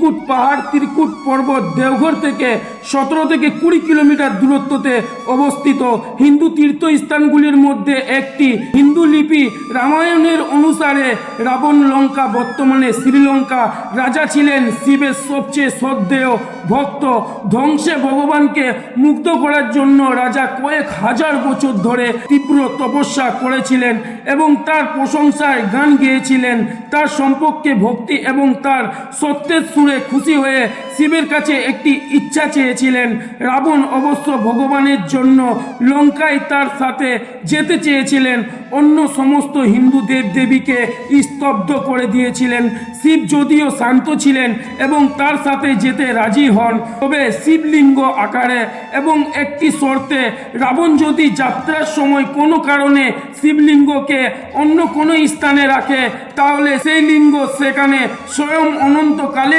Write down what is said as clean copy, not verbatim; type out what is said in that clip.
ত্রিকুট পাহাড়, ত্রিকুট পর্বত দেওঘর থেকে 17 থেকে 20 কিলোমিটার দূরত্বতে অবস্থিত। হিন্দু তীর্থস্থানগুলির মধ্যে একটি। হিন্দু লিপি রামায়ণের অনুসারে রাবণ লঙ্কা, বর্তমানে শ্রীলঙ্কা রাজা ছিলেন শিবের সবচেয়ে শ্রদ্ধেয় ভক্ত। ধ্বংসে ভগবানকে মুগ্ধ করার জন্য রাজা কয়েক হাজার বছর ধরে তীব্র তপস্যা করেছিলেন এবং তার প্রশংসায় গান গেয়েছিলেন। তার সম্পর্কে ভক্তি এবং তার সত্যের সুরে খুশি হয়ে শিবের কাছে একটি ইচ্ছা চেয়েছিলেন। রাবণ অবশ্য ভগবানের জন্য লঙ্কায় তার সাথে যেতে চেয়েছিলেন। অন্য সমস্ত হিন্দু দেবদেবীকে স্তব্ধ করে দিয়েছিলেন। শিব যদিও শান্ত ছিলেন এবং তার সাথে যেতে রাজি হন, তবে শিবলিঙ্গ আকারে এবং একটি শর্তে, রাবণ যদি যাত্রার সময় কোনো কারণে শিবলিঙ্গকে অন্য কোনো স্থানে রাখে তাহলে সেই লিঙ্গ সেখানে স্বয়ং অনন্তকালের